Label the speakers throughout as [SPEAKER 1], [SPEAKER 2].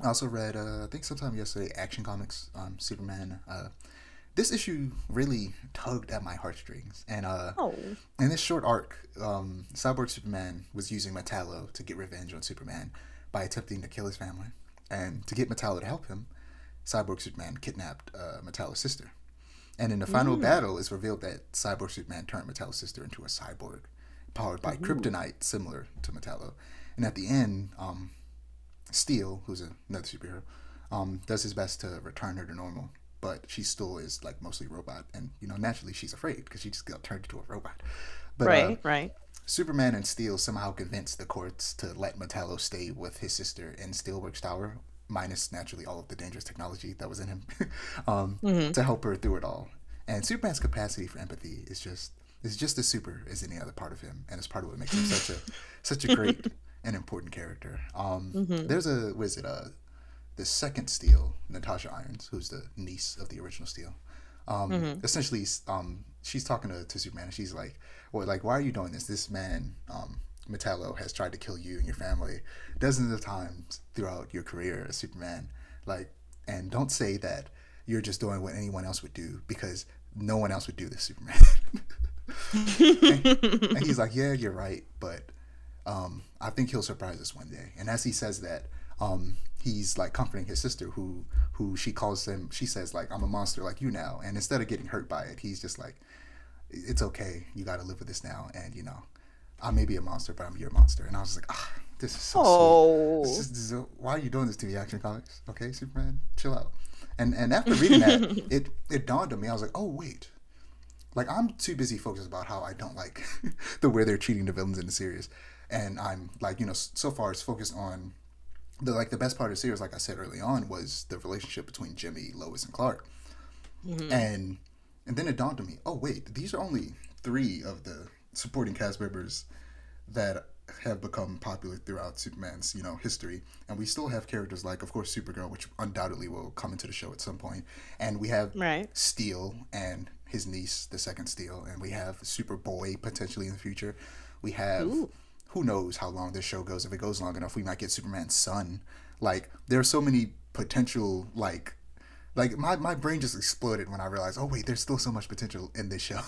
[SPEAKER 1] I also read, I think sometime yesterday, Action Comics, Superman. This issue really tugged at my heartstrings, and
[SPEAKER 2] Oh.
[SPEAKER 1] in this short arc, Cyborg Superman was using Metallo to get revenge on Superman by attempting to kill his family, and to get Metallo to help him, Cyborg Superman kidnapped Metallo's sister. And in the final
[SPEAKER 2] Mm.
[SPEAKER 1] battle, it's revealed that Cyborg Superman turned Metallo's sister into a cyborg, powered by
[SPEAKER 2] Ooh.
[SPEAKER 1] kryptonite, similar to Metallo. And at the end, Steel, who's another superhero, does his best to return her to normal, but she still is like mostly robot, and naturally she's afraid because she just got turned into a robot. But
[SPEAKER 2] Right, right.
[SPEAKER 1] Superman and Steel somehow convince the courts to let Metallo stay with his sister in Steelworks Tower, minus naturally all of the dangerous technology that was in him,
[SPEAKER 2] Hmm.
[SPEAKER 1] to help her through it all. And Superman's capacity for empathy is just as super as any other part of him, and it's part of what makes him such a great and important character.
[SPEAKER 2] Hmm.
[SPEAKER 1] There's a was it the second Steel, Natasha Irons, who's the niece of the original Steel.
[SPEAKER 2] Hmm.
[SPEAKER 1] Essentially, she's talking to Superman, and she's like, "Well, like, why are you doing this? This man, Metallo, has tried to kill you and your family dozens of times throughout your career as Superman. Like, and don't say that you're just doing what anyone else would do because no one else would do this, Superman." and he's like, "Yeah, you're right, but I think he'll surprise us one day." And as he says that, he's like comforting his sister, who she calls him. She says like, "I'm a monster like you now," and instead of getting hurt by it, he's just like, "It's okay. You got to live with this now." And I may be a monster, but I'm your monster. And I was just like, ah, this is so sweet.
[SPEAKER 2] Oh.
[SPEAKER 1] Why are you doing this to me, Action Comics? Okay, Superman, chill out. And after reading that, it dawned on me. I was like, oh wait, like I'm too busy focused about how I don't like the way they're treating the villains in the series, and I'm like, so far it's focused on the best part of the series. Like I said early on, was the relationship between Jimmy, Lois, and Clark,
[SPEAKER 2] Hmm.
[SPEAKER 1] and then it dawned on me, oh wait, these are only three of the supporting cast members that have become popular throughout Superman's history, and we still have characters like, of course, Supergirl, which undoubtedly will come into the show at some point, and we have
[SPEAKER 2] Right.
[SPEAKER 1] Steel and his niece, the second Steel, and we have Superboy potentially in the future. We have,
[SPEAKER 2] Ooh.
[SPEAKER 1] who knows how long this show goes. If it goes long enough, we might get Superman's son. Like there are so many potential like my brain just exploded when I realized, oh wait, there's still so much potential in this show.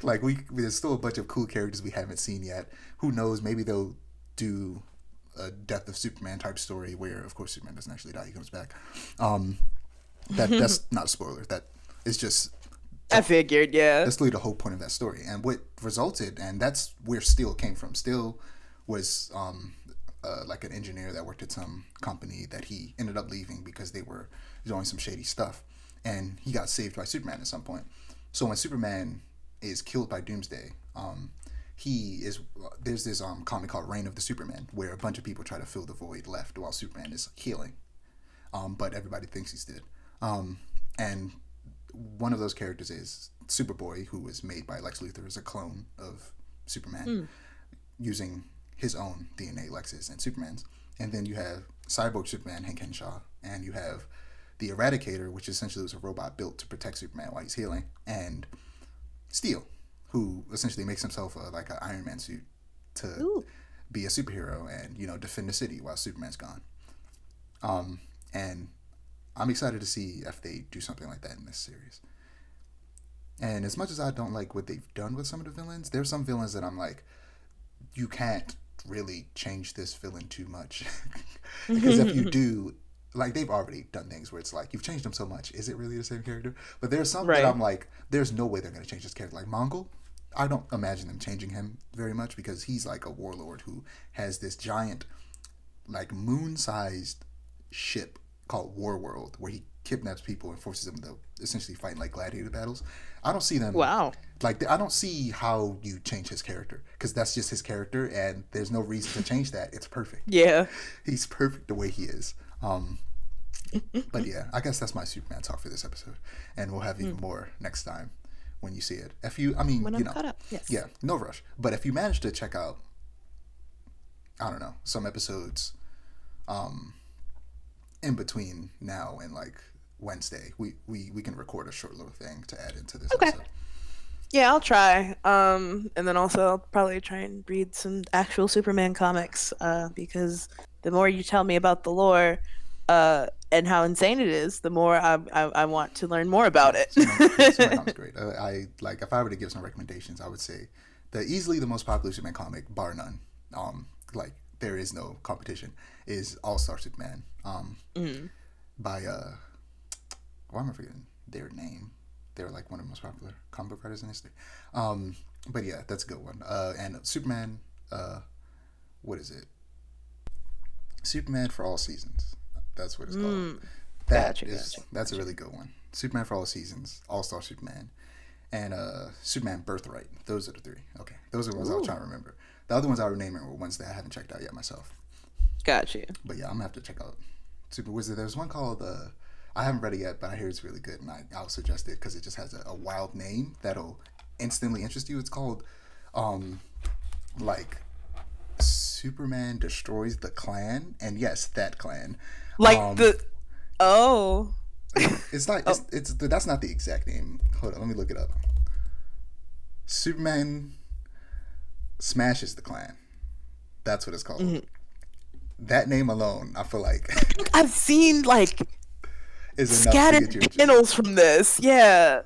[SPEAKER 1] Like there's still a bunch of cool characters we haven't seen yet. Who knows? Maybe they'll do a Death of Superman type story where, of course, Superman doesn't actually die; he comes back. Um, that's not a spoiler. That is just
[SPEAKER 2] I figured, yeah.
[SPEAKER 1] that's really the whole point of that story. And what resulted, and that's where Steel came from. Steel was like an engineer that worked at some company that he ended up leaving because they were doing some shady stuff, and he got saved by Superman at some point. So when Superman is killed by Doomsday, he is there's this comic called Reign of the Superman where a bunch of people try to fill the void left while Superman is healing, but everybody thinks he's dead. And one of those characters is Superboy, who was made by Lex Luthor as a clone of Superman,
[SPEAKER 2] Mm.
[SPEAKER 1] using his own DNA, Lex's and Superman's. And then you have Cyborg Superman, Hank Henshaw, and you have the Eradicator, which essentially was a robot built to protect Superman while he's healing, and Steel, who essentially makes himself like an Iron Man suit to
[SPEAKER 2] Ooh.
[SPEAKER 1] be a superhero and defend the city while Superman's gone. And I'm excited to see if they do something like that in this series. And as much as I don't like what they've done with some of the villains, there's some villains that I'm like, you can't really change this villain too much. Because if you do, like they've already done things where it's like, you've changed him so much, is it really the same character? But there's some that
[SPEAKER 2] Right.
[SPEAKER 1] I'm like, there's no way they're going to change this character. Like Mongol, I don't imagine them changing him very much because he's like a warlord who has this giant, like moon-sized ship called War World, where he kidnaps people and forces them to essentially fight in like gladiator battles. I don't see them
[SPEAKER 2] Wow.
[SPEAKER 1] like I don't see how you change his character because that's just his character, and there's no reason to change that. It's perfect.
[SPEAKER 2] Yeah.
[SPEAKER 1] He's perfect the way he is. But yeah, I guess that's my Superman talk for this episode, and we'll have even
[SPEAKER 2] Mm.
[SPEAKER 1] more next time when you see it. If you, I mean,
[SPEAKER 2] When I'm caught up, yes.
[SPEAKER 1] yeah, no rush. But if you manage to check out, I don't know, some episodes, um, in between now and like Wednesday, we can record a short little thing to add into this
[SPEAKER 2] Okay.
[SPEAKER 1] episode.
[SPEAKER 2] Yeah, I'll try. And then also I'll probably try and read some actual Superman comics, because the more you tell me about the lore, and how insane it is, the more I want to learn more about
[SPEAKER 1] Yeah, Superman
[SPEAKER 2] it.
[SPEAKER 1] comics great. I like if I were to give some recommendations, I would say the easily the most popular Superman comic, bar none. Like there is no competition. Is All Star Superman.
[SPEAKER 2] Mhm.
[SPEAKER 1] By why am I forgetting their name? They're like one of the most popular comic book writers in history. But yeah, that's a good one. And Superman. What is it? Superman for All Seasons. That's what it's called.
[SPEAKER 2] Mm.
[SPEAKER 1] That
[SPEAKER 2] Gotcha,
[SPEAKER 1] is
[SPEAKER 2] gotcha,
[SPEAKER 1] that's a
[SPEAKER 2] gotcha.
[SPEAKER 1] really good one. Superman for All Seasons, All Star Superman, and Superman Birthright. Those are the three. Okay, those are the ones I was
[SPEAKER 2] Ooh,
[SPEAKER 1] trying to remember. The other ones I were naming were ones that I haven't checked out yet myself.
[SPEAKER 2] gotcha.
[SPEAKER 1] But yeah, I'm gonna have to check out Super Wizard. There's one called I haven't read it yet, but I hear it's really good, and I'll suggest it because it just has a wild name that'll instantly interest you. It's called um like Superman destroys the clan, and yes, that clan.
[SPEAKER 2] Like
[SPEAKER 1] Um,
[SPEAKER 2] the oh
[SPEAKER 1] it's not.
[SPEAKER 2] oh
[SPEAKER 1] It's that's not the exact name. Hold on, let me look it up. Superman smashes the clan. That's what it's called.
[SPEAKER 2] mhm.
[SPEAKER 1] That name alone, I feel like,
[SPEAKER 2] I've seen like
[SPEAKER 1] is enough to get
[SPEAKER 2] scattered
[SPEAKER 1] you interested.
[SPEAKER 2] panels from this. Yeah.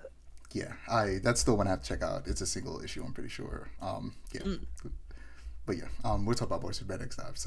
[SPEAKER 1] Yeah, I that's the one I have to check out. It's a single issue, I'm pretty sure. Yeah,
[SPEAKER 2] Mm.
[SPEAKER 1] but yeah, we'll talk about Boys for Bed next time. So